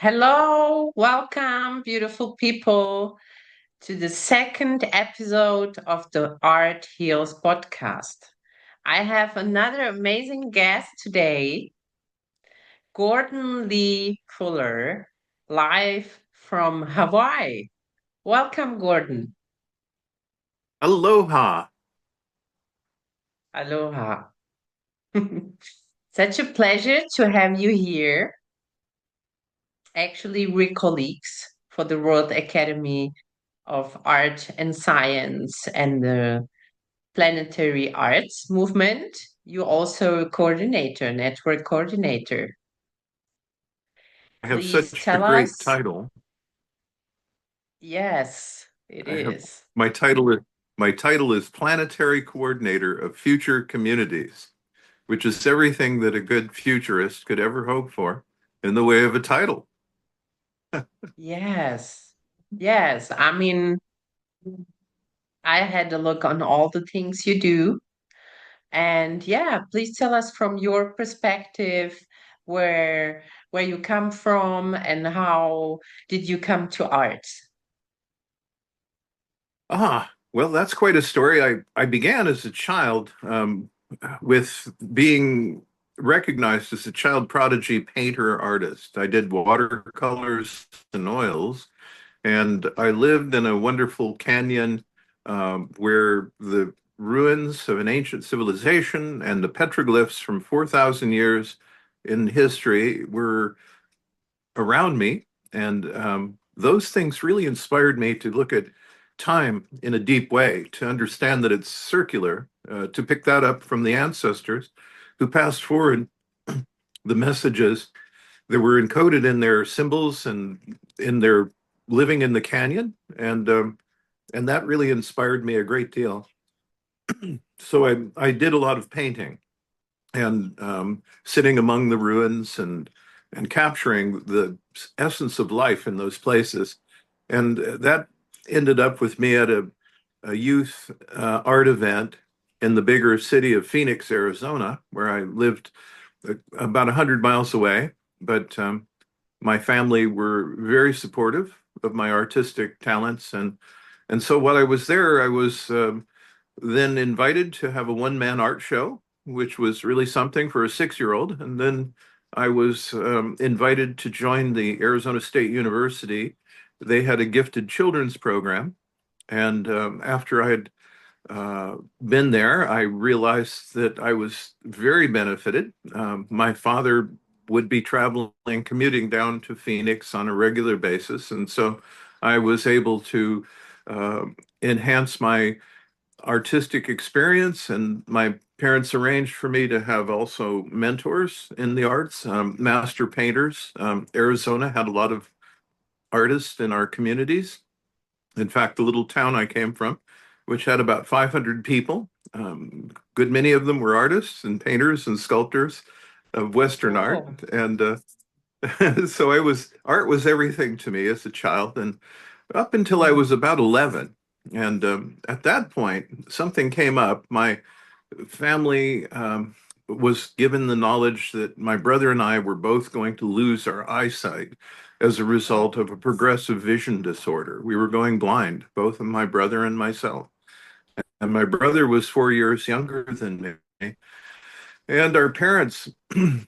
Hello, welcome, beautiful people, to the second episode of the Art Heals podcast. I have another amazing guest today, Gordon Lee Fuller, live from Hawaii. Welcome, Gordon. Aloha. Aloha. Such a pleasure to have you here. Actually, we're colleagues for the World Academy of Art and Science and the Planetary Arts movement. You're also a coordinator, network coordinator. I have Please such a tell great us. title. Yes, it I have is. my title is my title is Planetary Coordinator of Future Communities, which is everything that a good futurist could ever hope for in the way of a title. Yes. Yes. I mean, I had a look on all the things you do. And yeah, please tell us from your perspective where where you come from and how did you come to art? Well, that's quite a story. I began as a child with being recognized as a child prodigy painter artist. I did watercolors and oils. And I lived in a wonderful canyon where the ruins of an ancient civilization and the petroglyphs from 4,000 years in history were around me. And those things really inspired me to look at time in a deep way, to understand that it's circular, to pick that up from the ancestors who passed forward the messages that were encoded in their symbols and in their living in the canyon, and that really inspired me a great deal. So I did a lot of painting and sitting among the ruins and capturing the essence of life in those places, and that ended up with me at a youth art event in the bigger city of Phoenix, Arizona, where I lived about 100 miles away, but my family were very supportive of my artistic talents, and so while I was there, I was then invited to have a one-man art show, which was really something for a 6-year-old. And then I was invited to join the Arizona State University. They had a gifted children's program, and after I had been there, I realized that I was very benefited. My father would be traveling, commuting down to Phoenix on a regular basis. And so I was able to uh, enhance my artistic experience. And my parents arranged for me to have also mentors in the arts, master painters. Arizona had a lot of artists in our communities. In fact, the little town I came from, which had about 500 people, good many of them were artists and painters and sculptors of Western art. Oh, And so art was everything to me as a child. And up until I was about 11. And at that point, something came up. My family was given the knowledge that my brother and I were both going to lose our eyesight as a result oh, of a progressive vision disorder. We were going blind, both of my brother and myself. And my brother was 4 years younger than me. And our parents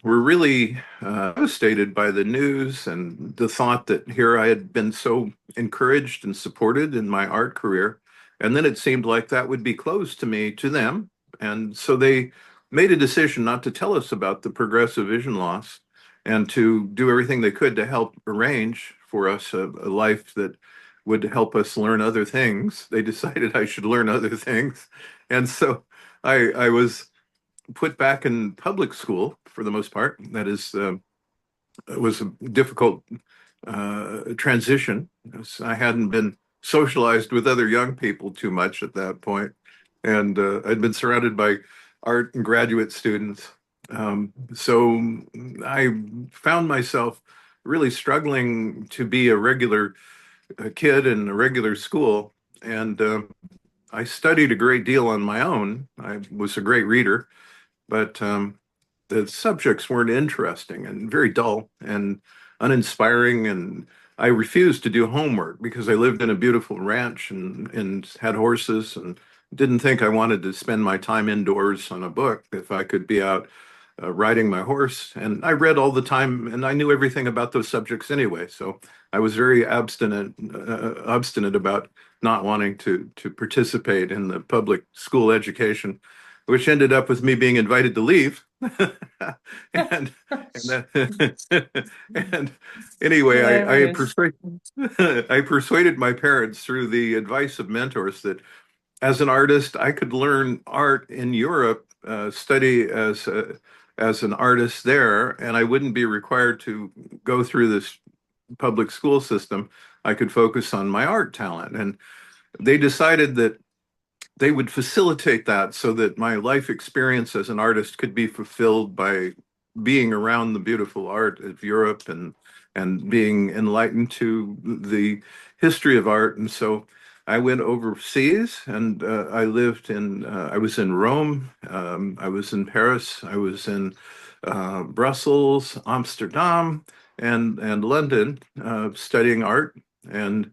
were really devastated by the news and the thought that here I had been so encouraged and supported in my art career. And then it seemed like that would be closed to me, to them. And so they made a decision not to tell us about the progressive vision loss and to do everything they could to help arrange for us a life that would help us learn other things. They decided I should learn other things. And so I was put back in public school for the most part. That is, it was a difficult transition. I hadn't been socialized with other young people too much at that point, and I'd been surrounded by art and graduate students. So I found myself really struggling to be a regular kid in a regular school, and I studied a great deal on my own. I was a great reader, but the subjects weren't interesting and very dull. And uninspiring, and I refused to do homework because I lived in a beautiful ranch and had horses and didn't think I wanted to spend my time indoors on a book if I could be out riding my horse. And I read all the time, and I knew everything about those subjects anyway. So I was very obstinate about not wanting to participate in the public school education, which ended up with me being invited to leave. and and anyway, Hilarious. I persuaded my parents through the advice of mentors that as an artist, I could learn art in Europe, study as an artist there, and I wouldn't be required to go through this public school system. I could focus on my art talent, and they decided that they would facilitate that so that my life experience as an artist could be fulfilled by being around the beautiful art of Europe and being enlightened to the history of art. And so I went overseas and I was in Rome, I was in Paris, I was in Brussels, Amsterdam, and London studying art. And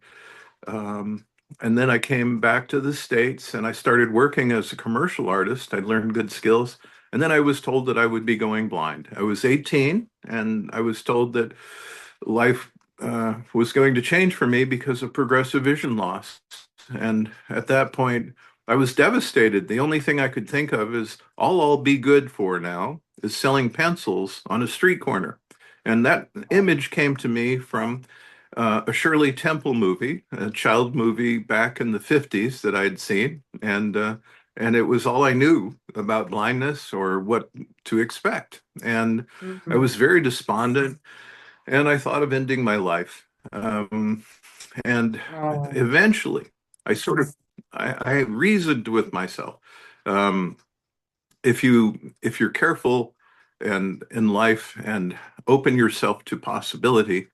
um, and then I came back to the States and I started working as a commercial artist. I learned good skills. And then I was told that I would be going blind. I was 18 and I was told that life was going to change for me because of progressive vision loss. And at that point, I was devastated. The only thing I could think of is all I'll be good for now is selling pencils on a street corner. And that image came to me from a Shirley Temple movie, a child movie back in the 50s that I'd seen. And it was all I knew about blindness or what to expect. And I Mhm. was very despondent and I thought of ending my life. And Oh, eventually, I sort of I reasoned with myself. Um, if you're careful and in life and open yourself to possibility,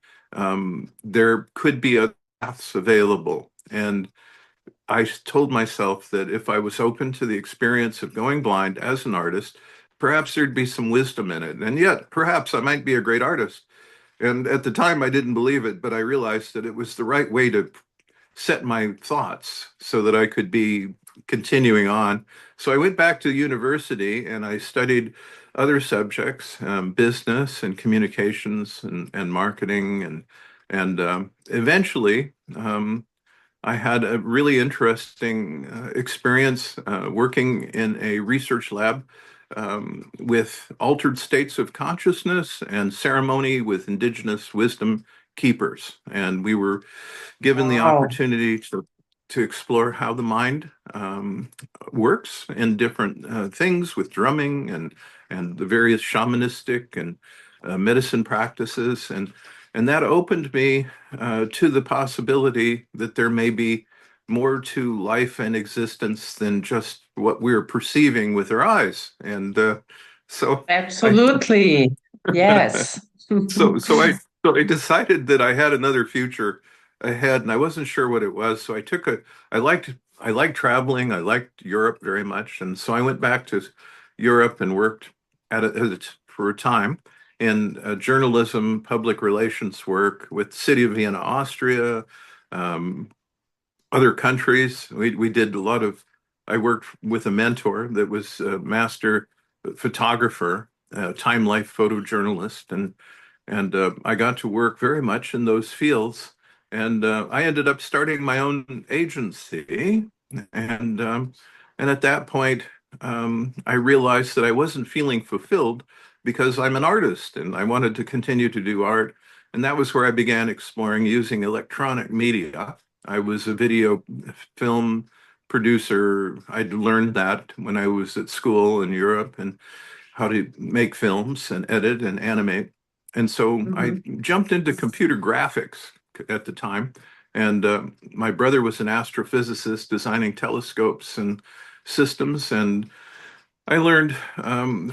there could be other paths available. And I told myself that if I was open to the experience of going blind as an artist, perhaps there'd be some wisdom in it. And yet, perhaps I might be a great artist. And at the time, I didn't believe it, but I realized that it was the right way to set my thoughts so that I could be continuing on. So I went back to university and I studied other subjects, business and communications and marketing and eventually I had a really interesting experience working in a research lab with altered states of consciousness and ceremony with indigenous wisdom keepers. And we were given the wow. opportunity to explore how the mind works in different things with drumming and the various shamanistic and medicine practices and that opened me to the possibility that there may be more to life and existence than just what we're perceiving with our eyes so I Absolutely. Yes. so I decided that I had another future ahead, and I wasn't sure what it was. So I took a. I liked traveling. I liked Europe very much, and so I went back to Europe and worked for a time in journalism, public relations work with the City of Vienna, Austria, um, other countries. We did a lot of. I worked with a mentor that was a master photographer, time life photojournalist, and I got to work very much in those fields. And I ended up starting my own agency, and um, and at that point, I realized that I wasn't feeling fulfilled because I'm an artist and I wanted to continue to do art. And that was where I began exploring using electronic media. I was a video film producer. I'd learned that when I was at school in Europe and how to make films and edit and animate. And so I Mhm. jumped into computer graphics at the time. And my brother was an astrophysicist designing telescopes and systems. And I learned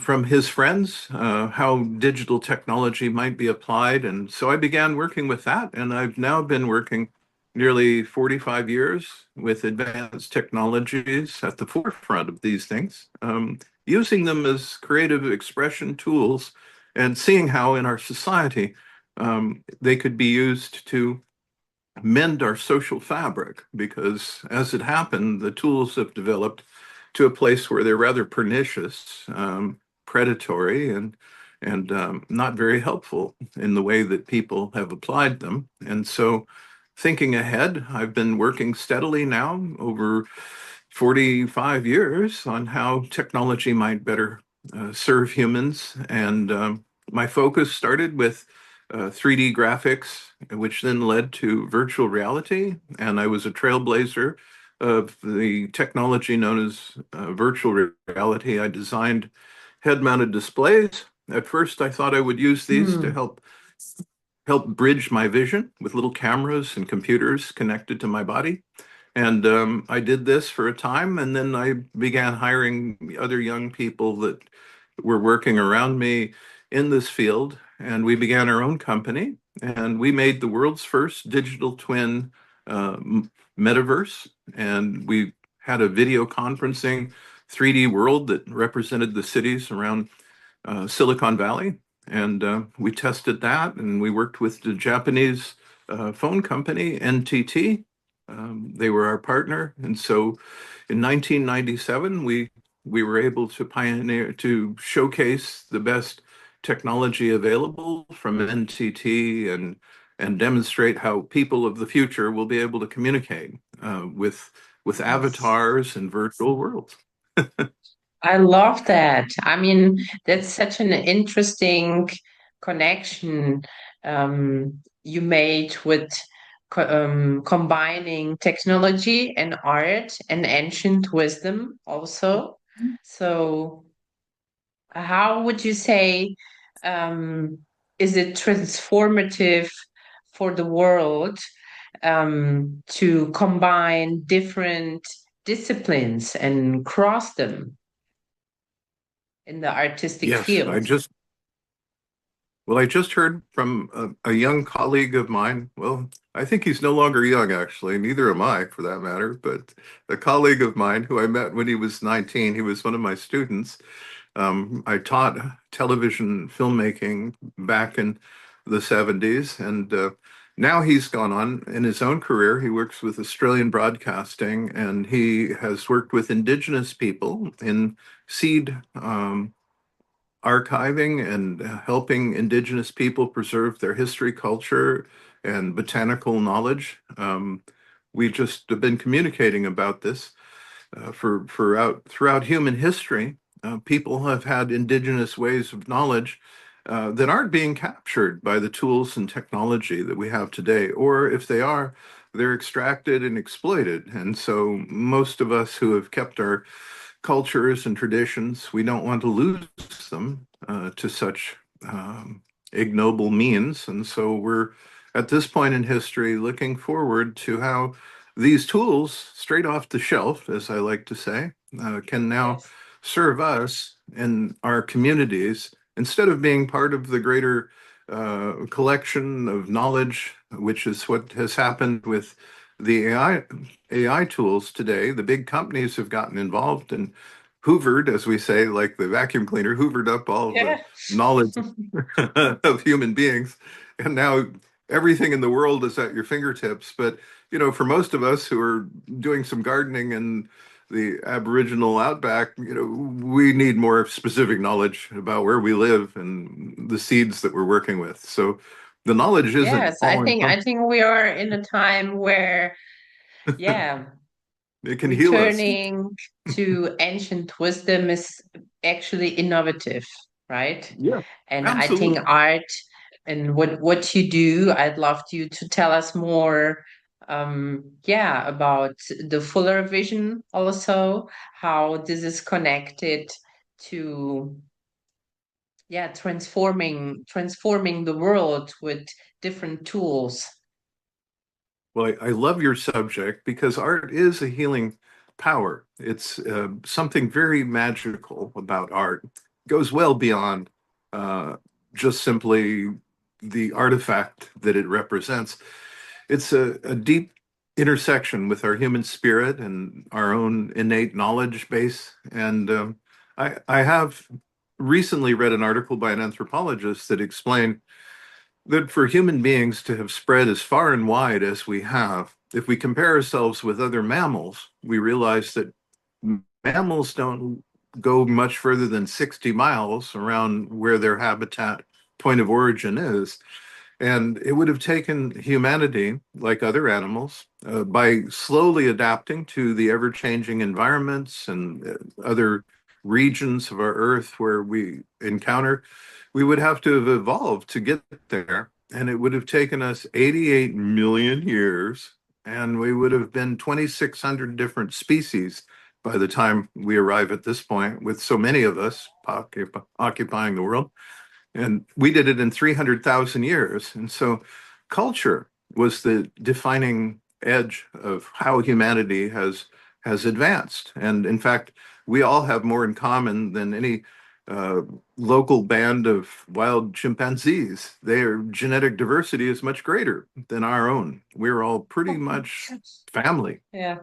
from his friends how digital technology might be applied. And so I began working with that. And I've now been working nearly 45 years with advanced technologies at the forefront of these things, using them as creative expression tools and seeing how in our society they could be used to mend our social fabric because, as it happened, the tools have developed to a place where they're rather pernicious, predatory, and not very helpful in the way that people have applied them. And so, thinking ahead, I've been working steadily now over 45 years on how technology might better serve humans. And my focus started with 3D graphics, which then led to virtual reality. And I was a trailblazer of the technology known as virtual reality. I designed head-mounted displays. At first, I thought I would use these to Hmm. help bridge my vision with little cameras and computers connected to my body. And I did this for a time, and then I began hiring other young people that were working around me in this field. And we began our own company, and we made the world's first digital twin uh, metaverse. And we had a video conferencing 3D world that represented the cities around Silicon Valley. And we tested that, and we worked with the Japanese phone company, NTT. They were our partner. And so in 1997, we were able to pioneer, to showcase the best technology available from NTT and demonstrate how people of the future will be able to communicate with Yes. avatars and virtual worlds. I love that. I mean, that's such an interesting connection you made with combining technology and art and ancient wisdom also. So, how would you say um, is it transformative for the world to combine different disciplines and cross them in the artistic Yes, field? I just heard from a young colleague of mine. Well, I think he's no longer young, actually. Neither am I, for that matter. But a colleague of mine who I met when he was 19, he was one of my students. I taught television filmmaking back in the 70s, and now he's gone on in his own career. He works with Australian Broadcasting, and he has worked with Indigenous people in seed archiving and helping Indigenous people preserve their history, culture, and botanical knowledge. We just have been communicating about this throughout human history. People have had indigenous ways of knowledge that aren't being captured by the tools and technology that we have today, or if they are, they're extracted and exploited. And so most of us who have kept our cultures and traditions, we don't want to lose them to such ignoble means. And so we're at this point in history looking forward to how these tools, straight off the shelf, as I like to say, can now Yes. serve us in our communities instead of being part of the greater collection of knowledge, which is what has happened with the AI tools today. The big companies have gotten involved and hoovered, as we say, like the vacuum cleaner, hoovered up all of the Yeah. knowledge of human beings. And now everything in the world is at your fingertips. But, for most of us who are doing some gardening in the Aboriginal outback, we need more specific knowledge about where we live and the seeds that we're working with. So the knowledge isn't Yes, I all think I encompassing. think we are in a time where, yeah, It can heal us. returning to ancient wisdom is actually innovative, right? Yeah, And I think absolutely. art and what you do, I'd love you to tell us more, yeah, about the fuller vision also, how this is connected to, yeah, transforming the world with different tools. Well, I love your subject because art is a healing power. It's something very magical about art. It goes well beyond uh, just simply the artifact that it represents. It's a deep intersection with our human spirit and our own innate knowledge base. And I have recently read an article by an anthropologist that explained that for human beings to have spread as far and wide as we have, if we compare ourselves with other mammals, we realize that mammals don't go much further than 60 miles around where their habitat point of origin is. And it would have taken humanity, like other animals, by slowly adapting to the ever changing environments and other regions of our Earth where we encounter, we would have to have evolved to get there. And it would have taken us 88 million years, and we would have been 2,600 different species by the time we arrive at this point, with so many of us occupying the world. And we did it in 300,000 years. And so culture was the defining edge of how humanity has advanced. And in fact, we all have more in common than any uh, local band of wild chimpanzees. Their genetic diversity is much greater than our own. We're all pretty much family. Yeah.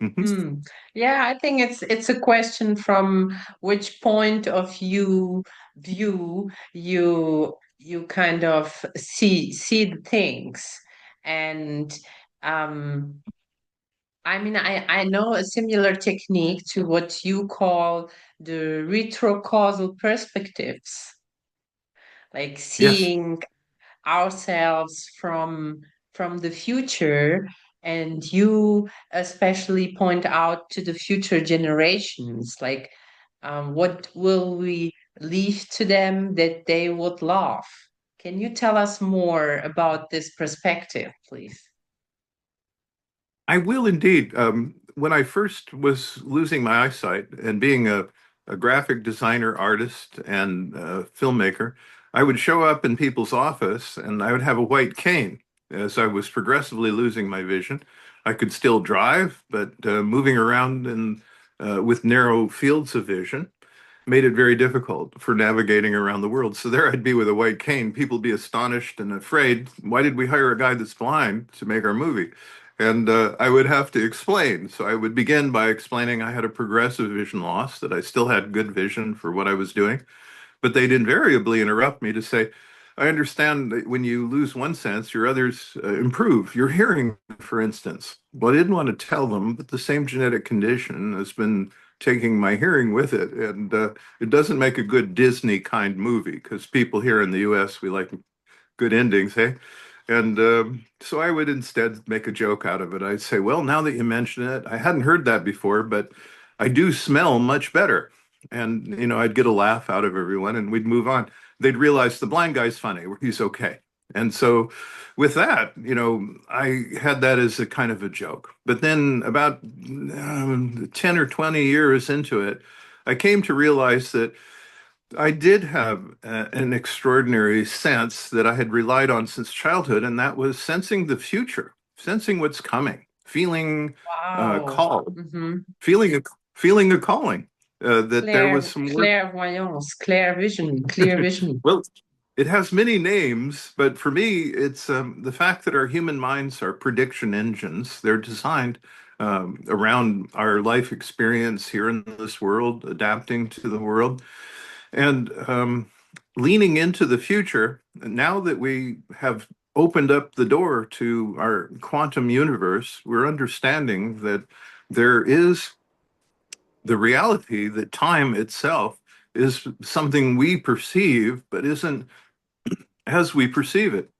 Mhm. Hmm. Yeah, I think it's a question from which point of view you kind of see the things. And um I mean I know a similar technique to what you call the retrocausal perspectives, like Yes. seeing ourselves from the future, and you especially point out to the future generations, like what will we leave to them that they would love. Can you tell us more about this perspective, please? I will indeed. When I first was losing my eyesight and being a graphic designer, artist, and filmmaker, I would show up in people's office and I would have a white cane as I was progressively losing my vision. I could still drive, but moving around with narrow fields of vision made it very difficult for navigating around the world. So there I'd be with a white cane. People be astonished and afraid. Why did we hire a guy that's blind to make our movie? And I would have to explain. So I would begin by explaining I had a progressive vision loss, that I still had good vision for what I was doing. But they'd invariably interrupt me to say, I understand that when you lose one sense, your others improve. Your hearing, for instance. Well, I didn't want to tell them that the same genetic condition has been taking my hearing with it. And it doesn't make a good Disney kind movie because people here in the US, we like good endings, hey? And so I would instead make a joke out of it. I'd say, well, now that you mention it, I hadn't heard that before, but I do smell much better. And, I'd get a laugh out of everyone and we'd move on. They'd realize the blind guy's funny, he's okay. And so with that, I had that as a kind of a joke. But then about 10 or 20 years into it, I came to realize that I did have an extraordinary sense that I had relied on since childhood, and that was sensing the future, sensing what's coming, feeling Wow. called, Mm-hmm. feeling a feeling a calling, that there was some work. Clairvoyance, clear vision. Well, it has many names, but for me, it's the fact that our human minds are prediction engines. They're designed around our life experience here in this world, adapting to the world. And leaning into the future, now that we have opened up the door to our quantum universe, we're understanding that there is the reality that time itself is something we perceive, but isn't as we perceive it.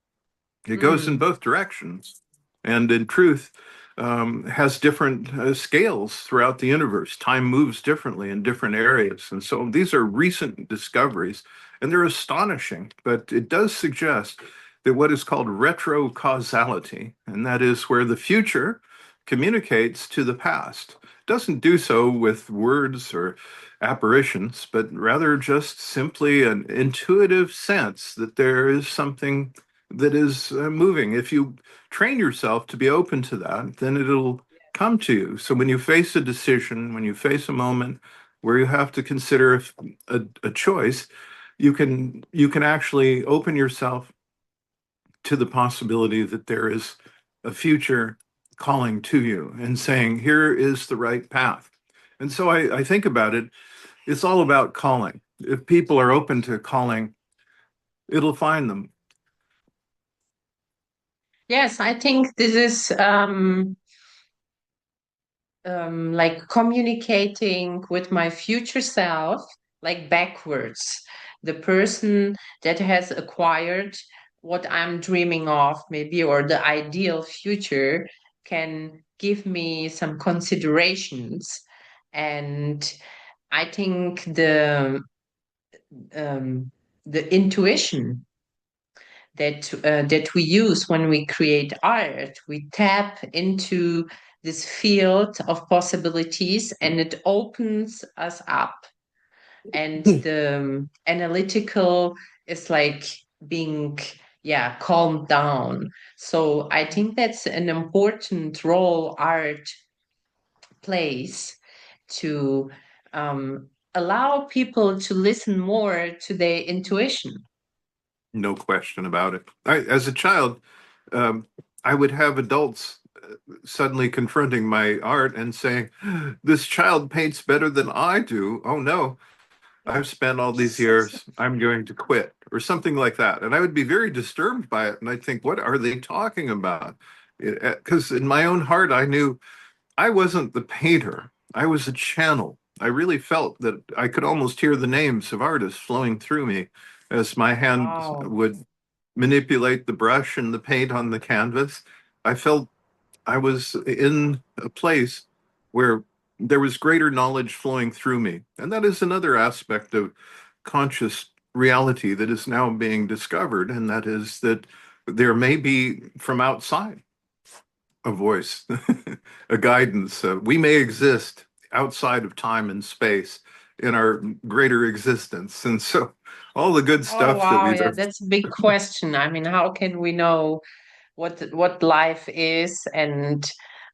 It goes in Mm, both directions. And in truth, has different scales throughout the universe. Time moves differently in different areas. And so these are recent discoveries, and they're astonishing. But it does suggest that what is called retrocausality, and that is where the future communicates to the past, doesn't do so with words or apparitions, but rather just simply an intuitive sense that there is something that is moving. If you train yourself to be open to that, then it'll come to you. So when you face a decision, when you face a moment where you have to consider a choice, you can actually open yourself to the possibility that there is a future calling to you and saying, here is the right path. And so I think about it, it's all about calling. If people are open to calling, it'll find them. Yes, I think this is like communicating with my future self, like backwards. The person that has acquired what I'm dreaming of, maybe, or the ideal future, can give me some considerations. And I think um, the intuition that we use when we create art, we tap into this field of possibilities, and it opens us up. And the analytical is like being, yeah, calmed down. So I think that's an important role art plays to allow people to listen more to their intuition. No question about it. As a child, um, I would have adults suddenly confronting my art and saying, "This child paints better than I do. Oh no, I've spent all these years. I'm going to quit," or something like that. And I would be very disturbed by it. And I'd think, what are they talking about? Because in my own heart, I knew I wasn't the painter. I was a channel. I really felt that I could almost hear the names of artists flowing through me as my hand Wow. would manipulate the brush and the paint on the canvas. I felt I was in a place where there was greater knowledge flowing through me. And that is another aspect of conscious reality that is now being discovered. And that is that there may be from outside a voice, a guidance. We may exist outside of time and space in our greater existence. And so all the good Oh stuff that wow, we've yeah, ever, that's a big question. I mean, how can we know what life is, and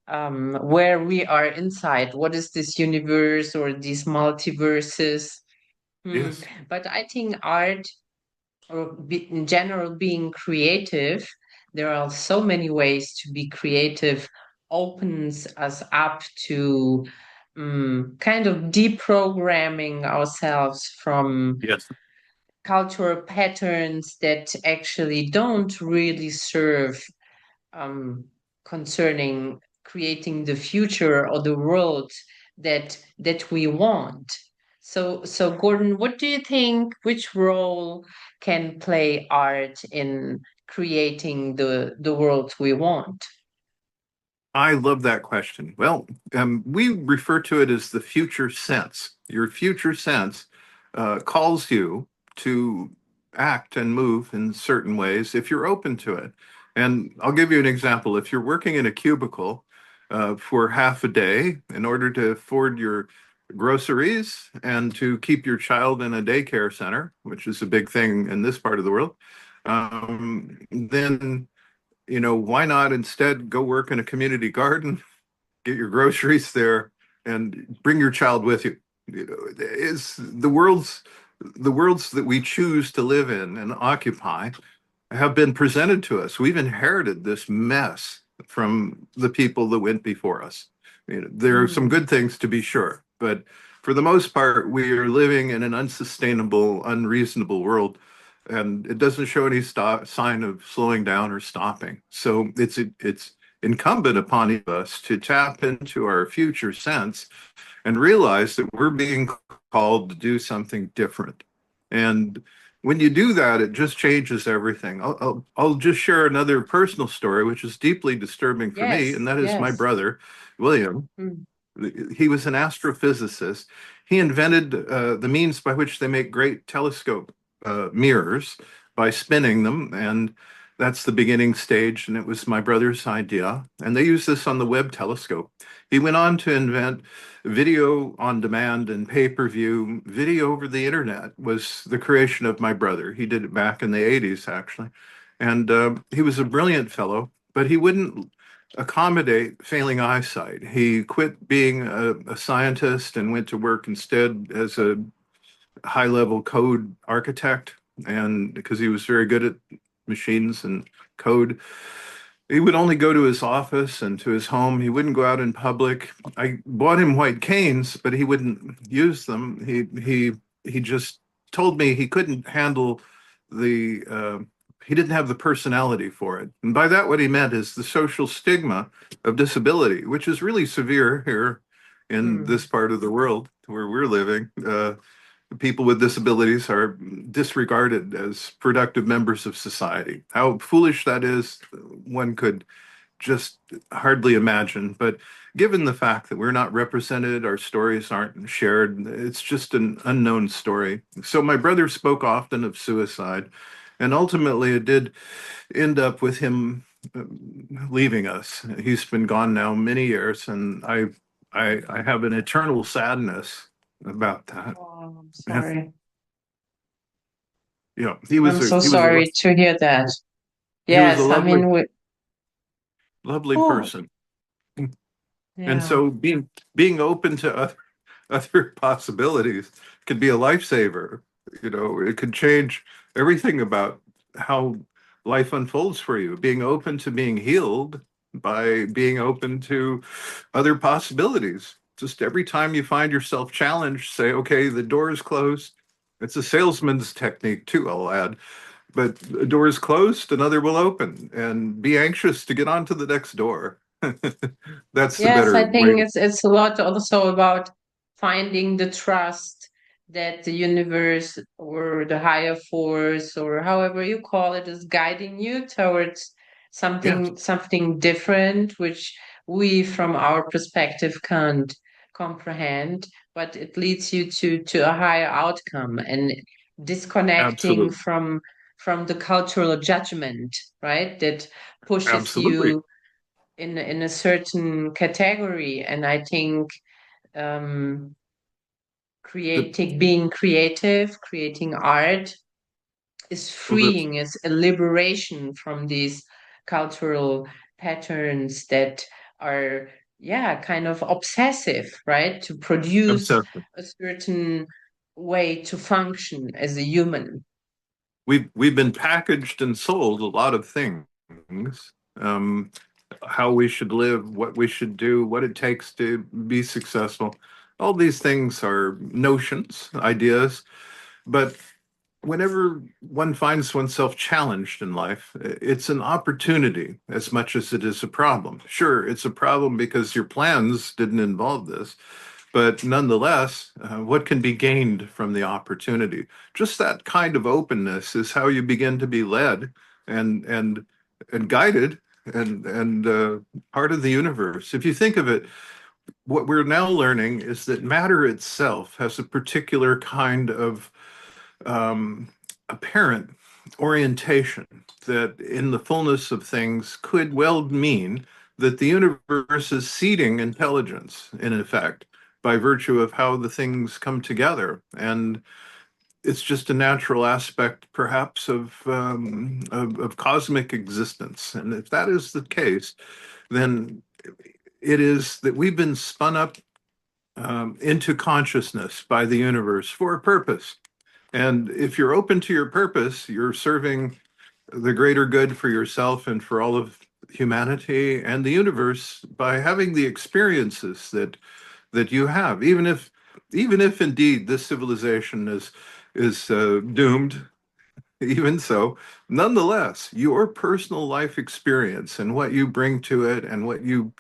where we are inside? What is this universe or these multiverses? Hmm. yes, But I think art, or in general, being creative, there are so many ways to be creative, opens us up to kind of deprogramming ourselves from yes. cultural patterns that actually don't really serve um, concerning creating the future or the world that we want. So Gordon, what do you think? Which role can play art in creating the world we want? I love that question. Well, we refer to it as the future sense. Your future sense calls you to act and move in certain ways if you're open to it. And I'll give you an example. If you're working in a cubicle for half a day in order to afford your groceries and to keep your child in a daycare center, which is a big thing in this part of the world, then why not instead go work in a community garden, get your groceries there, and bring your child with you? Is the worlds that we choose to live in and occupy have been presented to us. We've inherited this mess from the people that went before us. There are some Mm, good things to be sure, but for the most part, we are living in an unsustainable, unreasonable world, and it doesn't show any sign of slowing down or stopping. So it's incumbent upon us to tap into our future sense and realize that we're being called to do something different. And when you do that, it just changes everything. I'll just share another personal story, which is deeply disturbing for me, yes, and that is my yes. brother, William. Mm, He was an astrophysicist. He invented the means by which they make great telescope mirrors by spinning them, and that's the beginning stage. And it was my brother's idea, and they use this on the Webb telescope. He went on to invent video on demand and pay-per-view. Video over the internet was the creation of my brother. He did it back in the 80s, actually, and he was a brilliant fellow, but he wouldn't accommodate failing eyesight. He quit being a scientist and went to work instead as a high level code architect. And because he was very good at machines and code, he would only go to his office and to his home. He wouldn't go out in public. I bought him white canes, but he wouldn't use them. He just told me he couldn't handle the he didn't have the personality for it. And by that, what he meant is the social stigma of disability, which is really severe here in this Mm. part of the world where we're living. People with disabilities are disregarded as productive members of society. How foolish that is, one could just hardly imagine. But given the fact that we're not represented, our stories aren't shared, it's just an unknown story. So my brother spoke often of suicide, and ultimately it did end up with him leaving us. He's been gone now many years, and I have an eternal sadness about that. Oh, I'm And, sorry. he was I'm a so sorry to hear that. he was a Yes, I lovely mean, lovely oh, person. And yeah. so being open to other possibilities could be a lifesaver. It could change everything about how life unfolds for you. Being open to being healed by being open to other possibilities. Just every time you find yourself challenged, say, okay, the door is closed. It's a salesman's technique too, I'll add. But the door is closed, another will open, and be anxious to get on to the next door. That's the Yes, better I way think to. it's a lot also about finding the trust that the universe or the higher force or however you call it is guiding you towards Yes, something different, which we from our perspective can't comprehend, but it leads you to a higher outcome and disconnecting absolutely. from the cultural judgment, right? That pushes Absolutely. you in a certain category. And I think um, The, being creative, creating art is well, freeing, is a liberation from these cultural patterns that are, yeah, kind of obsessive, right? To produce obsessive. a certain way to function as a human. We've been packaged and sold a lot of things. Um, how we should live, what we should do, what it takes to be successful. All these things are notions, ideas, but whenever one finds oneself challenged in life, it's an opportunity as much as it is a problem. Sure, it's a problem because your plans didn't involve this, but nonetheless, what can be gained from the opportunity? Just that kind of openness is how you begin to be led and and and guided and part of the universe. If you think of it, what we're now learning is that matter itself has a particular kind of um, apparent orientation that, in the fullness of things, could well mean that the universe is seeding intelligence, in effect, by virtue of how the things come together. And it's just a natural aspect, perhaps, of cosmic existence. And if that is the case, then it is that we've been spun up into consciousness by the universe for a purpose. And if you're open to your purpose, you're serving the greater good for yourself and for all of humanity and the universe by having the experiences that you have, even if indeed this civilization is doomed. Even so, nonetheless, your personal life experience and what you bring to it and what you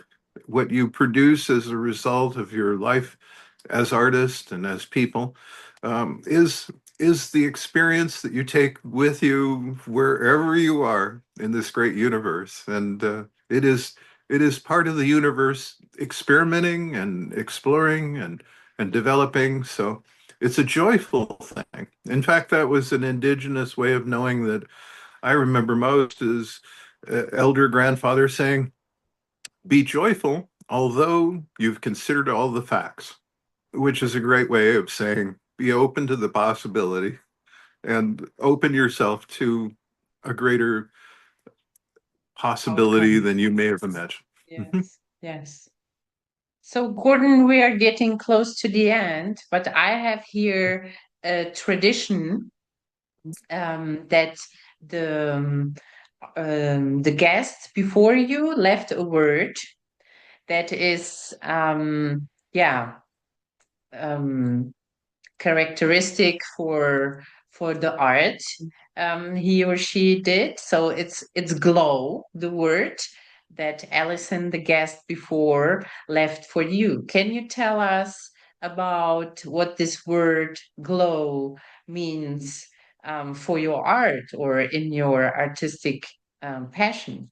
produce as a result of your life as artists and as people is the experience that you take with you wherever you are in this great universe, and it is part of the universe experimenting and exploring and developing. So it's a joyful thing. In fact, that was an indigenous way of knowing that I remember most is elder grandfather saying, "Be joyful, although you've considered all the facts," which is a great way of saying be open to the possibility and open yourself to a greater possibility Outcome. than you may have imagined. Mhm. Yes, yes. So, Gordon, we are getting close to the end, but I have here a tradition that the the guest before you left a word that is yeah um, characteristic for the art he or she did. So it's glow, the word that Allison, the guest before, left for you. Can you tell us about what this word glow means for your art or in your artistic passion?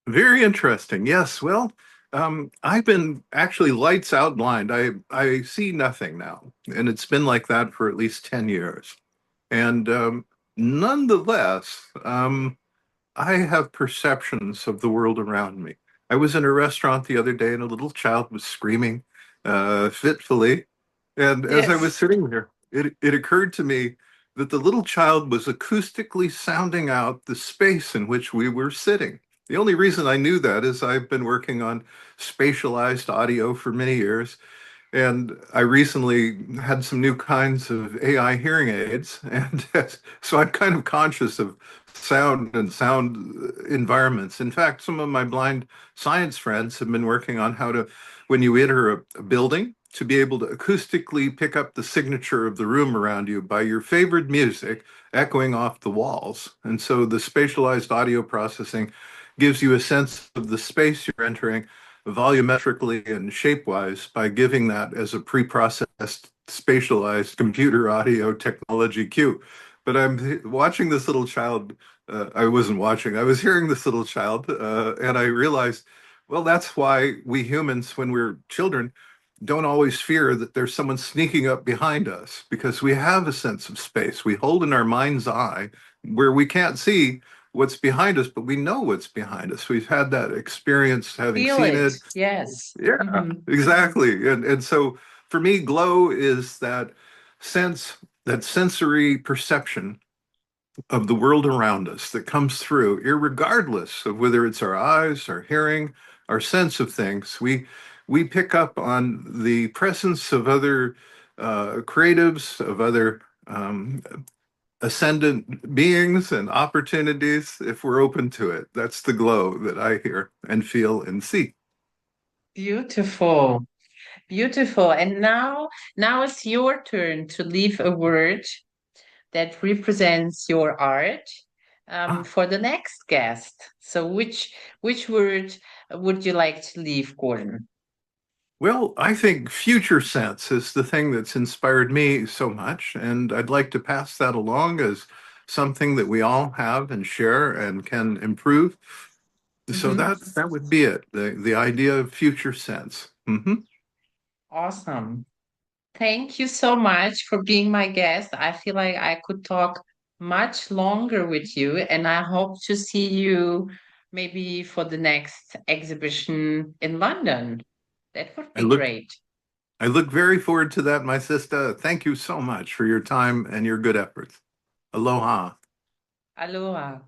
Very interesting. Yes. Well, I've been actually lights out blind. I see nothing now, and it's been like that for at least 10 years. And nonetheless, I have perceptions of the world around me. I was in a restaurant the other day and a little child was screaming fitfully. And as I was Yes. sitting there, it occurred to me that the little child was acoustically sounding out the space in which we were sitting. The only reason I knew that is I've been working on spatialized audio for many years, and I recently had some new kinds of AI hearing aids. And so I'm kind of conscious of sound and sound environments. In fact, some of my blind science friends have been working on how to, when you enter a building, to be able to acoustically pick up the signature of the room around you by your favorite music echoing off the walls. And so the spatialized audio processing gives you a sense of the space you're entering volumetrically and shape-wise by giving that as a pre-processed spatialized computer audio technology cue. But I'm watching this little child. I wasn't watching. I was hearing this little child, and I realized, well, that's why we humans, when we're children, don't always fear that there's someone sneaking up behind us because we have a sense of space. We hold in our mind's eye where we can't see what's behind us, but we know what's behind us. We've had that experience having Feel seen it. it. Yes. Yeah, Mhm. exactly. And so for me, glow is that sense, that sensory perception of the world around us that comes through, irregardless of whether it's our eyes, our hearing, our sense of things. We pick up on the presence of other creatives, of other ascendant beings and opportunities if we're open to it. That's the glow that I hear and feel and see. Beautiful. Beautiful. And now it's your turn to leave a word that represents your art Ah, for the next guest. So which word would you like to leave, Gordon? well, I think future sense is the thing that's inspired me so much, and I'd like to pass that along as something that we all have and share and can improve. So Hmm. that would be it, the idea of future sense. Awesome. Thank you so much for being my guest. I feel like I could talk much longer with you, and I hope to see you maybe for the next exhibition in London. That would I be look great. I look very forward to that, my sister. Thank you so much for your time and your good efforts. Aloha. Aloha.